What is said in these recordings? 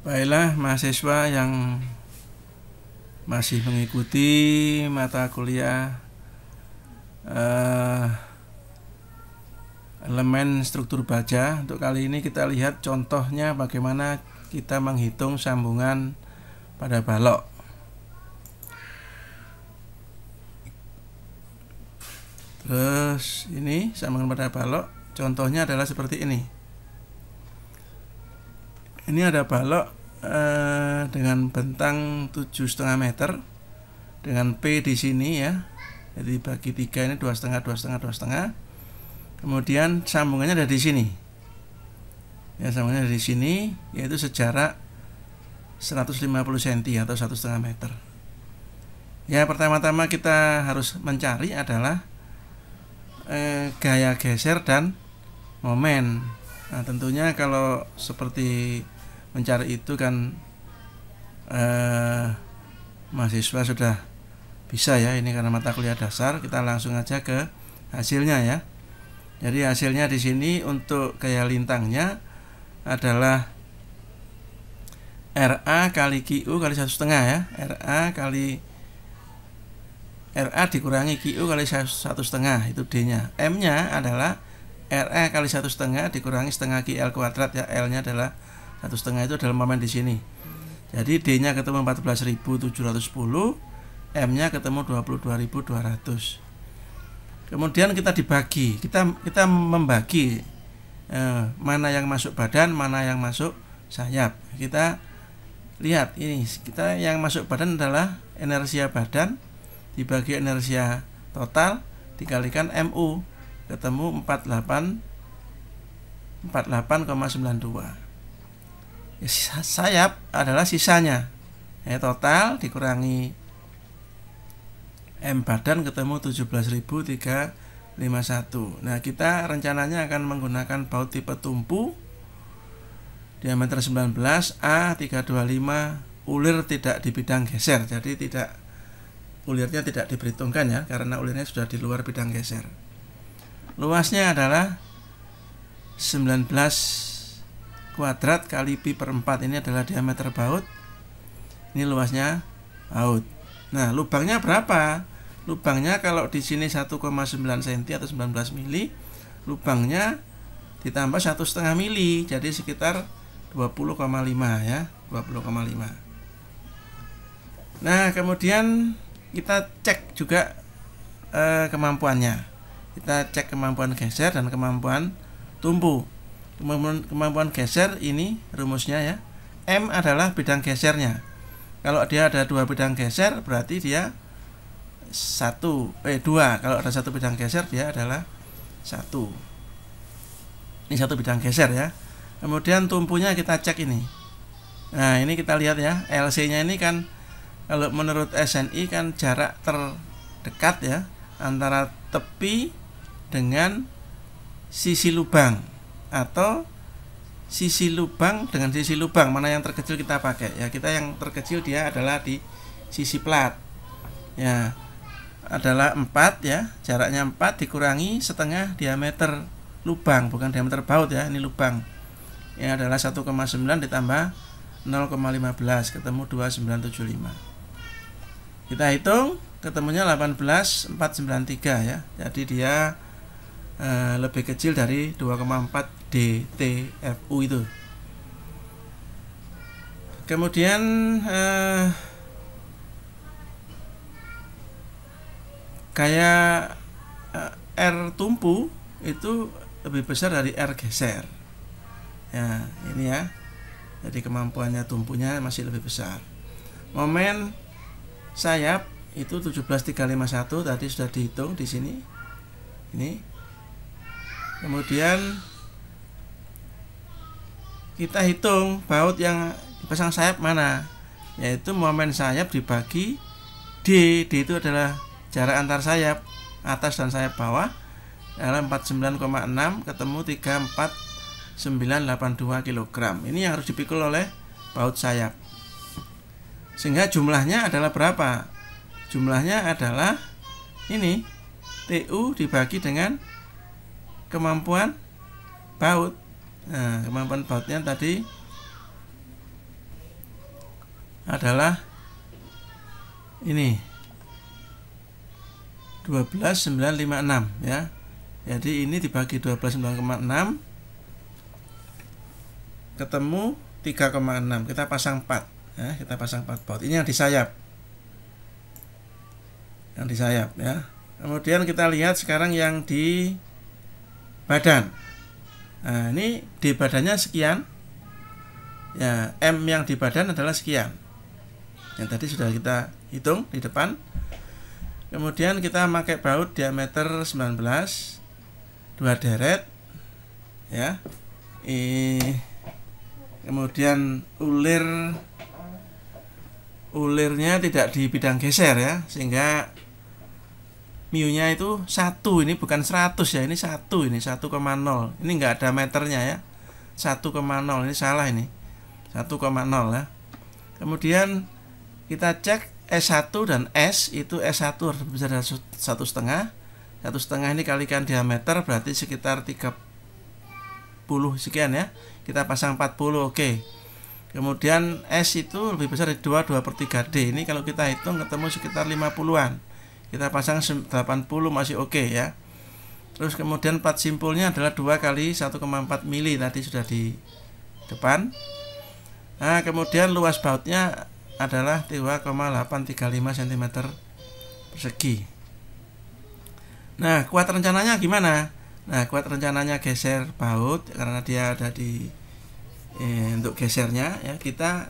Baiklah mahasiswa yang masih mengikuti mata kuliah elemen struktur baja. Untuk kali ini kita lihat contohnya bagaimana kita menghitung sambungan pada balok. Terus ini sambungan pada balok, contohnya adalah seperti ini. Ini ada balok dengan bentang 7,5 meter dengan P di sini ya. Jadi bagi 3 ini 2,5, 2,5, 2,5. Kemudian sambungannya ada di sini. Ya, sambungannya ada di sini, yaitu sejarak 150 cm atau 1,5 meter. Ya, pertama-tama kita harus mencari adalah gaya geser dan momen. Nah, tentunya kalau seperti mencari itu kan mahasiswa sudah bisa ya, ini karena mata kuliah dasar. Kita langsung aja ke hasilnya ya. Jadi hasilnya di sini untuk gaya lintangnya adalah RA kali QU kali 1,5 ya. RA dikurangi QU kali 1,5 itu D-nya. M-nya adalah RA kali 1,5 dikurangi setengah QL kuadrat ya. L-nya adalah 1,5, itu adalah momen di sini. Jadi D-nya ketemu 14.710, M-nya ketemu 22.200. Kemudian kita dibagi, kita membagi mana yang masuk badan, mana yang masuk sayap. Kita lihat ini, kita yang masuk badan adalah inersia badan dibagi inersia total dikalikan MU, ketemu 48,92. Sayap adalah sisanya ya, total dikurangi M badan ketemu 17.351. Nah, kita rencananya akan menggunakan baut tipe tumpu diameter 19 A325, ulir tidak di bidang geser. Jadi ulirnya tidak diperhitungkan ya, karena ulirnya sudah di luar bidang geser. Luasnya adalah 19 kuadrat kali pi per 4. Ini adalah diameter baut, ini luasnya baut. Nah, lubangnya berapa? Lubangnya kalau di sini 1,9 cm atau 19 mili, lubangnya ditambah 1,5 mili, jadi sekitar 20,5 ya, 20,5. Nah, kemudian kita cek juga kemampuannya. Kita cek kemampuan geser dan kemampuan tumpu. Kemampuan geser ini rumusnya ya. M adalah bidang gesernya. Kalau dia ada 2 bidang geser berarti dia 2. Kalau ada 1 bidang geser dia adalah 1. Ini 1 bidang geser ya. Kemudian tumpunya kita cek ini. Nah, ini kita lihat ya, LC-nya ini kan kalau menurut SNI kan jarak terdekat ya antara tepi dengan sisi lubang, atau sisi lubang dengan sisi lubang, mana yang terkecil kita pakai ya. Kita yang terkecil dia adalah di sisi plat ya, adalah 4 ya, jaraknya 4 dikurangi setengah diameter lubang, bukan diameter baut ya, ini lubang. Ini adalah 1,9 ditambah 0,15 ketemu 2975. Kita hitung ketemunya 18,493 ya. Jadi dia lebih kecil dari 2,4 DTFU itu. Kemudian gaya R tumpu itu lebih besar dari R geser. Ya, ini ya. Jadi kemampuannya tumpunya masih lebih besar. Momen sayap itu 17,351 tadi sudah dihitung di sini. Ini. Kemudian kita hitung baut yang dipasang sayap mana, yaitu momen sayap dibagi D. D itu adalah jarak antar sayap atas dan sayap bawah, adalah 49,6 ketemu 34982 kg. Ini yang harus dipikul oleh baut sayap. Sehingga jumlahnya adalah berapa? Jumlahnya adalah ini, TU dibagi dengan kemampuan baut. Nah, kemampuan bautnya tadi adalah ini 12,956 ya. Jadi ini dibagi 12,956 ketemu 3,6. Kita pasang 4 ya, kita pasang 4 baut. Ini yang di sayap. Yang di sayap ya. Kemudian kita lihat sekarang yang di badan. Nah, ini di badannya sekian. Ya, M yang di badan adalah sekian. Yang tadi sudah kita hitung di depan. Kemudian kita pakai baut diameter 19, 2 deret ya. Kemudian ulirnya tidak di bidang geser ya, sehingga mu-nya itu 1, ini bukan 100 ya, ini 1, ini 1,0. Ini enggak ada meternya ya. 1,0, ini salah ini. 1,0 ya. Kemudian kita cek S1 dan S, itu S1 harus lebih dari 1,5. 1,5 ini kalikan diameter berarti sekitar 30 sekian ya. Kita pasang 40, oke. Kemudian S itu lebih besar dari 2/3D. Ini kalau kita hitung ketemu sekitar 50-an. Kita pasang 80 masih oke ya. Terus kemudian plat simpulnya adalah 2 kali 1,4 mili, tadi sudah di depan. Nah, kemudian luas bautnya adalah 2,835 cm persegi. Nah, kuat rencananya gimana? Nah, kuat rencananya geser baut karena dia ada di untuk gesernya ya, kita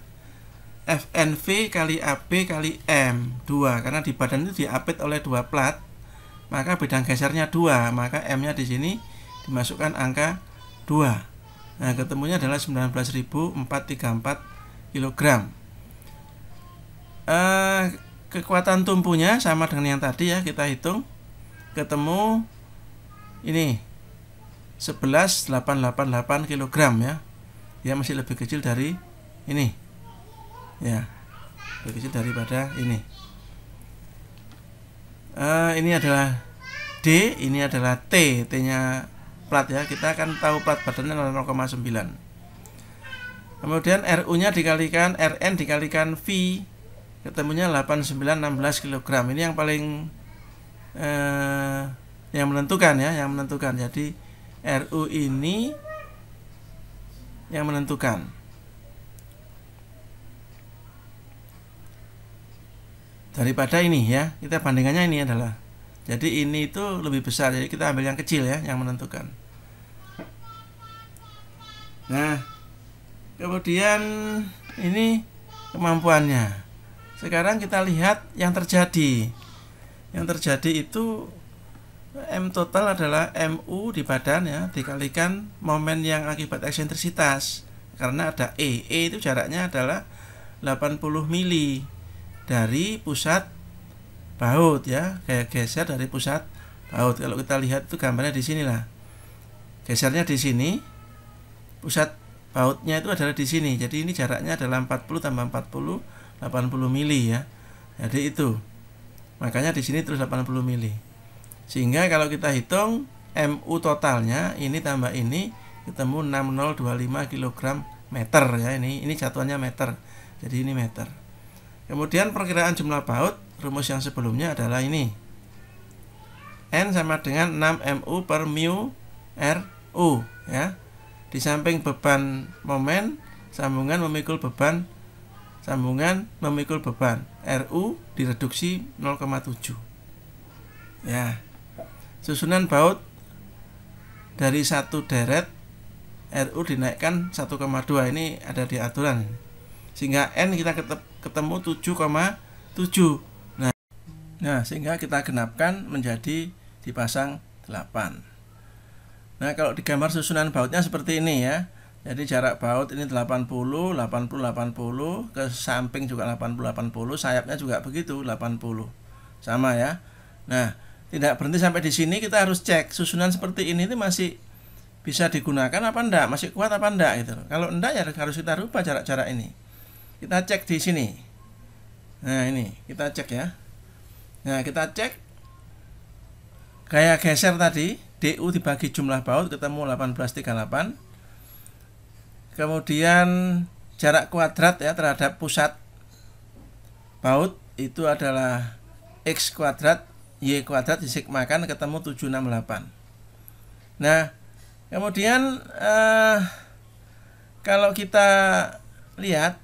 FNV kali AB kali M 2, karena di badan itu diapit oleh 2 plat, maka bidang gesernya 2, maka M-nya di sini dimasukkan angka 2. Nah, ketemunya adalah 19.434 kg. Kekuatan tumpunya sama dengan yang tadi ya, kita hitung ketemu ini 11.888 kg ya. Dia masih lebih kecil dari ini ya, lebih kecil daripada ini. Ini adalah D, ini adalah T, T-nya plat ya. Kita akan tahu plat badannya 0,9. Kemudian RU-nya dikalikan RN dikalikan V, ketemunya 8916 kg. Ini yang paling yang menentukan ya, yang menentukan. Jadi RU ini yang menentukan. Daripada ini ya, kita bandingannya ini adalah. Jadi ini itu lebih besar, jadi kita ambil yang kecil ya, yang menentukan. Nah, kemudian ini kemampuannya. Sekarang kita lihat yang terjadi. Yang terjadi itu M total adalah MU di badan ya, dikalikan momen yang akibat eksentrisitas. Karena ada E itu jaraknya adalah 80 mili dari pusat baut ya, kayak geser dari pusat baut. Kalau kita lihat itu gambarnya di sini lah. Gesernya di sini. Pusat bautnya itu adalah di sini. Jadi ini jaraknya adalah 40 tambah 40 80 mili ya. Jadi itu. Makanya di sini terus 80 mili. Sehingga kalau kita hitung MU totalnya ini tambah ini ketemu 6025 kg meter ya, ini satuannya meter. Jadi ini meter. Kemudian perkiraan jumlah baut, rumus yang sebelumnya adalah ini. N sama dengan 6 MU per mu RU ya. Di samping beban momen, sambungan memikul beban, sambungan memikul beban. RU direduksi 0,7. Ya. Susunan baut dari 1 deret, RU dinaikkan 1,2. Ini ada di aturan. Sehingga N kita ketemu 7,7. Nah, sehingga kita genapkan menjadi dipasang 8. Nah, kalau digambar susunan bautnya seperti ini ya. Jadi jarak baut ini 80, 80, 80, ke samping juga 80, 80, sayapnya juga begitu 80. Sama ya. Nah, tidak berhenti sampai di sini, kita harus cek susunan seperti ini masih bisa digunakan apa enggak, masih kuat apa enggak gitu. Kalau enggak ya harus kita rubah jarak-jarak ini. Kita cek di sini. Nah, ini kita cek ya. Nah, kita cek gaya geser tadi, DU dibagi jumlah baut ketemu 1838. Kemudian jarak kuadrat ya terhadap pusat baut itu adalah X kuadrat Y kuadrat disigmakan ketemu 768. Nah kemudian kalau kita lihat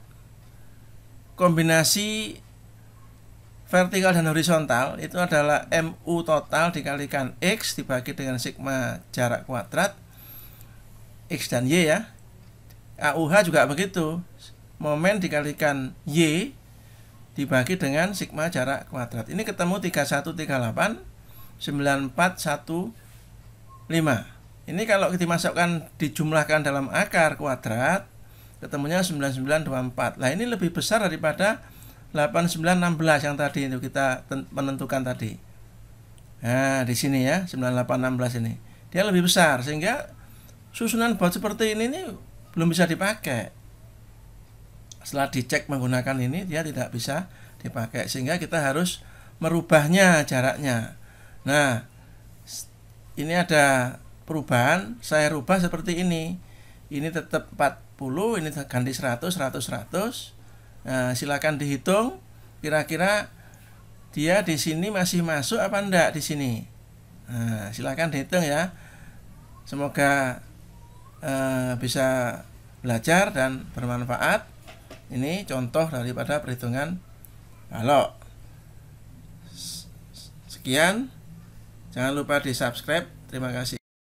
kombinasi vertikal dan horizontal itu adalah MU total dikalikan X dibagi dengan sigma jarak kuadrat X dan Y ya. AUH juga begitu, momen dikalikan Y dibagi dengan sigma jarak kuadrat. Ini ketemu 3138 9415. Ini kalau dimasukkan dijumlahkan dalam akar kuadrat ketemunya 9924. Nah ini lebih besar daripada 8916 yang tadi itu kita menentukan tadi. Nah di sini ya 9816 ini dia lebih besar, sehingga susunan baut seperti ini belum bisa dipakai. Setelah dicek menggunakan ini dia tidak bisa dipakai, sehingga kita harus merubahnya jaraknya. Nah ini ada perubahan, saya rubah seperti ini tetap 40, ini ganti 100 100. Nah, silakan dihitung kira-kira dia di sini masih masuk apa enggak di sini. Nah, silakan dihitung ya. Semoga bisa belajar dan bermanfaat. Ini contoh daripada perhitungan balok. Sekian, jangan lupa di subscribe. Terima kasih.